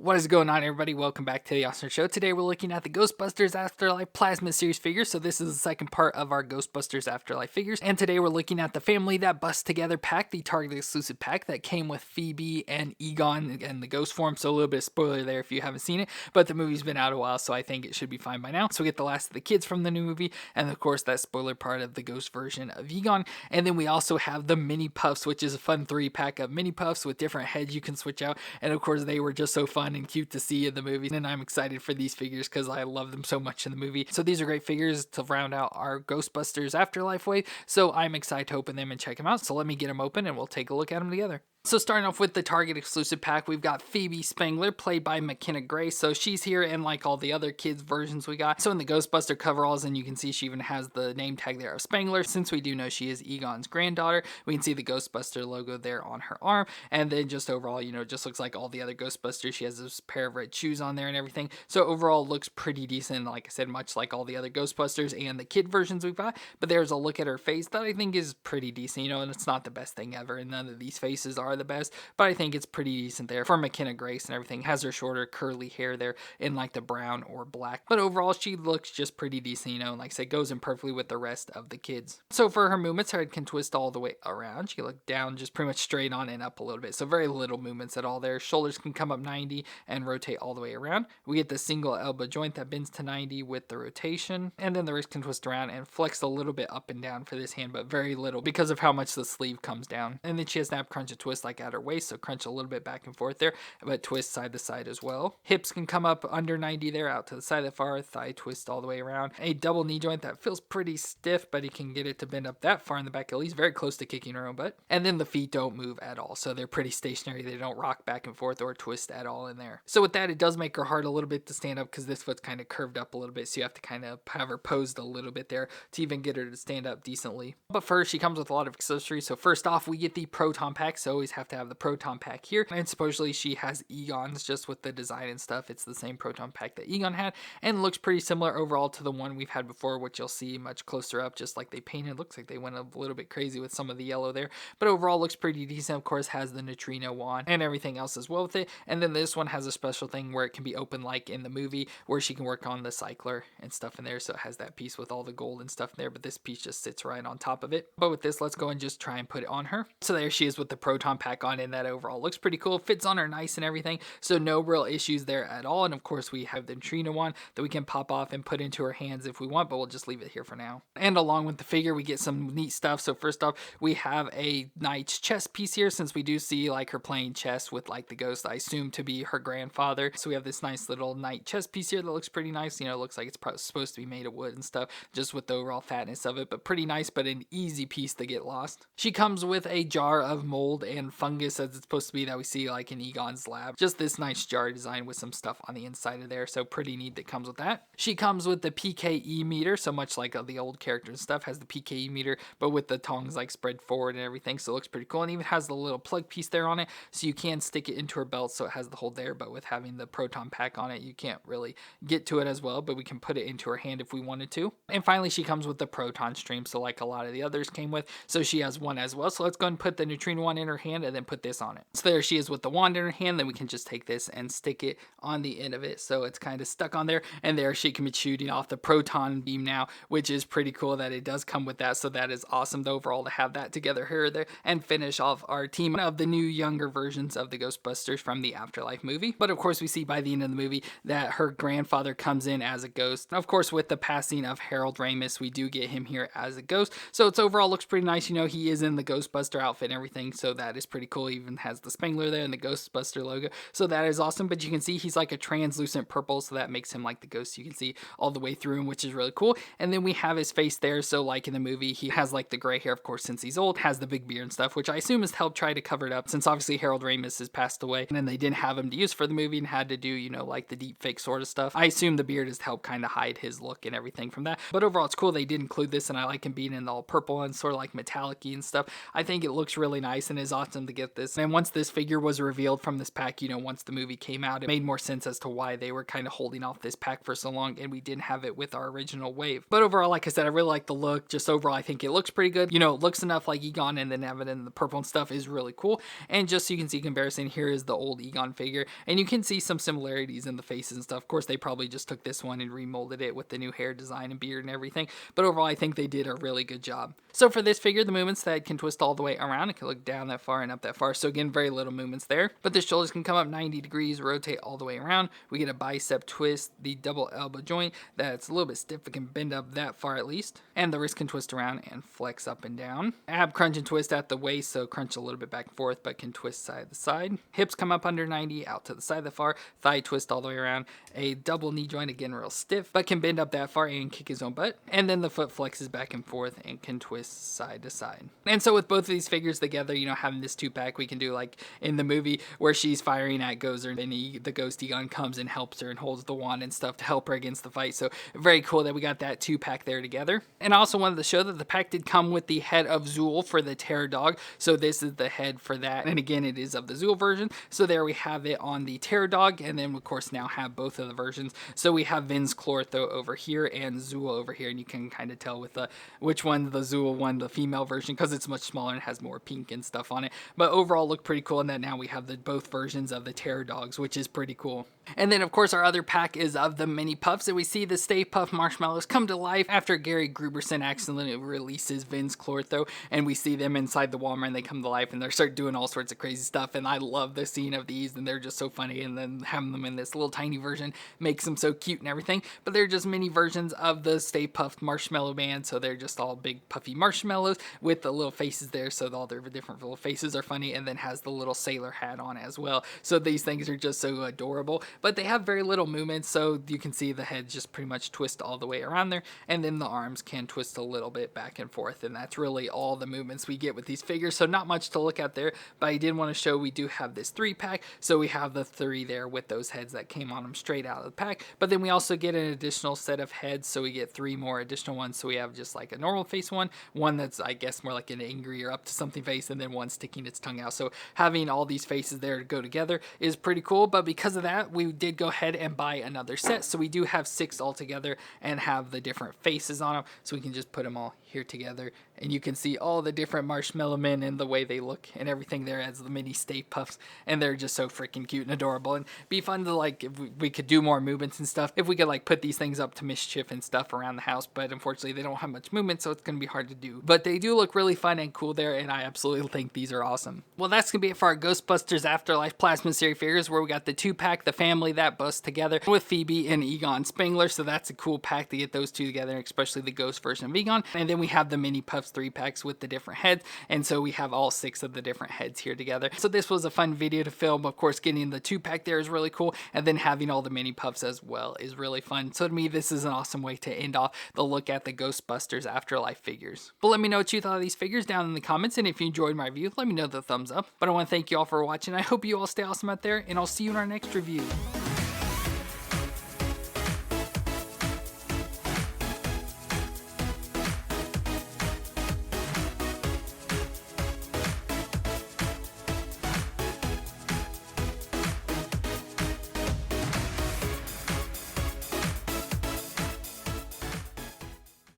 What is going on, everybody? Welcome back to the Awesome Show. Today we're looking at the Ghostbusters Afterlife Plasma Series figures. So this is the second part of our Ghostbusters Afterlife figures. And today we're looking at the Family That Busts Together pack, the Target exclusive pack that came with Phoebe and Egon in the ghost form. So a little bit of spoiler there if you haven't seen it. But the movie's been out a while, so I think it should be fine by now. So we get the last of the kids from the new movie. And of course, that spoiler part of the ghost version of Egon. And then we also have the Mini-Pufts, which is a fun 3-pack of Mini-Pufts with different heads you can switch out. And of course, they were just so fun and cute to see in the movie, and I'm excited for these figures because I love them so much in the movie. So these are great figures to round out our Ghostbusters Afterlife wave, so I'm excited to open them and check them out. So let me get them open and we'll take a look at them together. So starting off with the Target exclusive pack, we've got Phoebe Spangler, played by McKenna Grace. So she's here in like all the other kids versions we got. So in the Ghostbuster coveralls, and you can see she even has the name tag there of Spangler, since we do know she is Egon's granddaughter. We can see the Ghostbuster logo there on her arm. And then just overall, just looks like all the other Ghostbusters. She has this pair of red shoes on there and everything. So overall, looks pretty decent. Like I said, much like all the other Ghostbusters and the kid versions we've got. But there's a look at her face that I think is pretty decent, and it's not the best thing ever. And none of these faces are the best, but I think it's pretty decent there for McKenna Grace and everything. Has her shorter curly hair there in like the brown or black, but overall she looks just pretty decent, and like I said, goes in perfectly with the rest of the kids. So for her movements, her head can twist all the way around. She can look down just pretty much straight on and up a little bit, so very little movements at all there. Shoulders can come up 90 and rotate all the way around. We get the single elbow joint that bends to 90 with the rotation, and then the wrist can twist around and flex a little bit up and down for this hand, but very little because of how much the sleeve comes down. And then she has snap, crunch, and twist like at her waist, so crunch a little bit back and forth there, but twist side to side as well. Hips can come up under 90 there, out to the side of the far, thigh twist all the way around. A double knee joint that feels pretty stiff, but he can get it to bend up that far in the back, at least very close to kicking her own butt. And then the feet don't move at all, so they're pretty stationary. They don't rock back and forth or twist at all in there. So with that, it does make her hard a little bit to stand up because this foot's kind of curved up a little bit, so you have to kind of have her posed a little bit there to even get her to stand up decently. But first, she comes with a lot of accessories. So first off, we get the Proton Pack, so always have to have the Proton Pack here. And supposedly she has Egon's, just with the design and stuff. It's the same Proton Pack that Egon had, and looks pretty similar overall to the one we've had before, which you'll see much closer up, just like they painted. Looks like they went a little bit crazy with some of the yellow there, but overall looks pretty decent. Of course, has the neutrino wand and everything else as well with it. And then this one has a special thing where it can be open like in the movie, where she can work on the cycler and stuff in there. So it has that piece with all the gold and stuff in there, but this piece just sits right on top of it. But with this, let's go and just try and put it on her. So there she is with the Proton Pack on, and that overall looks pretty cool. Fits on her nice and everything, so no real issues there at all. And of course, we have the neutrino wand that we can pop off and put into her hands if we want, but we'll just leave it here for now. And along with the figure, we get some neat stuff. So first off, we have a knight's chess piece here, since we do see like her playing chess with like the ghost, I assume to be her grandfather. So we have this nice little knight chess piece here that looks pretty nice. It looks like it's supposed to be made of wood and stuff, just with the overall fatness of it, but pretty nice, but an easy piece to get lost. She comes with a jar of mold and fungus, as it's supposed to be, that we see like in Egon's lab. Just this nice jar design with some stuff on the inside of there, so pretty neat that comes with that. She comes with the PKE meter, so much like the old characters and stuff, has the PKE meter, but with the tongs like spread forward and everything, so it looks pretty cool. And even has the little plug piece there on it, so you can stick it into her belt, so it has the hole there, but with having the Proton Pack on it, you can't really get to it as well, but we can put it into her hand if we wanted to. And finally, she comes with the proton stream, so like a lot of the others came with, so she has one as well. So let's go and put the neutrino wand in her hand and then put this on it. So there she is with the wand in her hand. Then we can just take this and stick it on the end of it, so it's kind of stuck on there, and there she can be shooting off the proton beam now, which is pretty cool that it does come with that. So that is awesome though, overall, to have that together here there and finish off our team of the new younger versions of the Ghostbusters from the Afterlife movie. But of course, we see by the end of the movie that her grandfather comes in as a ghost. Of course, with the passing of Harold Ramis, we do get him here as a ghost, so it's overall looks pretty nice. He is in the Ghostbuster outfit and everything, so that is pretty cool. He even has the Spangler there and the Ghostbuster logo, so that is awesome. But you can see he's like a translucent purple, so that makes him like the ghost. You can see all the way through him, which is really cool. And then we have his face there, so like in the movie, he has like the gray hair, of course, since he's old, has the big beard and stuff, which I assume has helped try to cover it up, since obviously Harold Ramis has passed away, and then they didn't have him to use for the movie and had to do, like the deep fake sort of stuff. I assume the beard has helped kind of hide his look and everything from that. But overall, it's cool they did include this, and I like him being in all purple and sort of like metallic-y and stuff. I think it looks really nice and is awesome to get this. And once this figure was revealed from this pack, once the movie came out, it made more sense as to why they were kind of holding off this pack for so long, and we didn't have it with our original wave. But overall, like I said, I really like the look. Just overall, I think it looks pretty good. It looks enough like Egon, and then having it in the purple and stuff is really cool. And just so you can see comparison, here is the old Egon figure, and you can see some similarities in the faces and stuff. Of course, they probably just took this one and remolded it with the new hair design and beard and everything, but overall I think they did a really good job. So for this figure, the movements, the head can twist all the way around. It can look down that far and up that far, so again, very little movements there. But the shoulders can come up 90 degrees, rotate all the way around. We get a bicep twist, the double elbow joint that's a little bit stiff, it can bend up that far at least, and the wrist can twist around and flex up and down. Ab crunch and twist at the waist, so crunch a little bit back and forth, but can twist side to side. Hips come up under 90, out to the side that far. Thigh twist all the way around. A double knee joint, again real stiff, but can bend up that far and kick his own butt. And then the foot flexes back and forth and can twist side to side. And so with both of these figures together, you know, having this 2-pack, we can do like in the movie where she's firing at Gozer, and the Ghost Egon comes and helps her and holds the wand and stuff to help her against the fight. So very cool that we got that 2-pack there together. And I also wanted to show that the pack did come with the head of Zool for the Terror Dog. So this is the head for that. And again, it is of the Zool version. So there we have it on the Terror Dog. And then of course now have both of the versions. So we have Vin's Chlortho over here and Zool over here. And you can kind of tell with which one the Zool one, the female version, because it's much smaller and has more pink and stuff on it. But overall look pretty cool in that now we have both versions of the Terror Dogs, which is pretty cool. And then of course our other pack is of the Mini-Pufts, and we see the Stay Puft marshmallows come to life after Gary Gruberson accidentally releases Vin's Chlortho, and we see them inside the Walmart and they come to life and they start doing all sorts of crazy stuff. And I love the scene of these, and they're just so funny, and then having them in this little tiny version makes them so cute and everything. But they're just mini versions of the Stay Puft Marshmallow Man, so they're just all big puffy marshmallows with the little faces there, so all their different little faces are funny, and then has the little sailor hat on as well. So these things are just so adorable, but they have very little movement, so you can see the head just pretty much twist all the way around there, and then the arms can twist a little bit back and forth, and that's really all the movements we get with these figures. So not much to look at there, but I did want to show we do have this 3-pack, so we have the 3 there with those heads that came on them straight out of the pack, but then we also get an additional set of heads, so we get 3 more additional ones. So we have just like a normal face one that's I guess more like an angry or up to something face, and then one sticking its tongue out. So having all these faces there to go together is pretty cool, but because of that we did go ahead and buy another set, so we do have 6 altogether and have the different faces on them, so we can just put them all here together, and you can see all the different marshmallow men and the way they look and everything there as the mini Stay Puffs, and they're just so freaking cute and adorable, and be fun to like if we could do more movements and stuff, if we could like put these things up to mischief and stuff around the house, but unfortunately they don't have much movement, so it's gonna be hard to do, but they do look really fun and cool there, and I absolutely think these are awesome. Well, that's gonna be it for our Ghostbusters Afterlife Plasma series figures, where we got the 2-pack, the family that busts together with Phoebe and Egon Spengler, so that's a cool pack to get those two together, especially the ghost version of Egon. And then we have the Mini-Pufts 3-packs with the different heads, and so we have all 6 of the different heads here together. So this was a fun video to film. Of course, getting the 2-pack there is really cool, and then having all the Mini-Pufts as well is really fun. So to me, this is an awesome way to end off the look at the Ghostbusters Afterlife figures. But let me know what you thought of these figures down in the comments, and if you enjoyed my review, let me know with a thumbs up. But I want to thank you all for watching. I hope you all stay awesome out there, and I'll see you in our next review.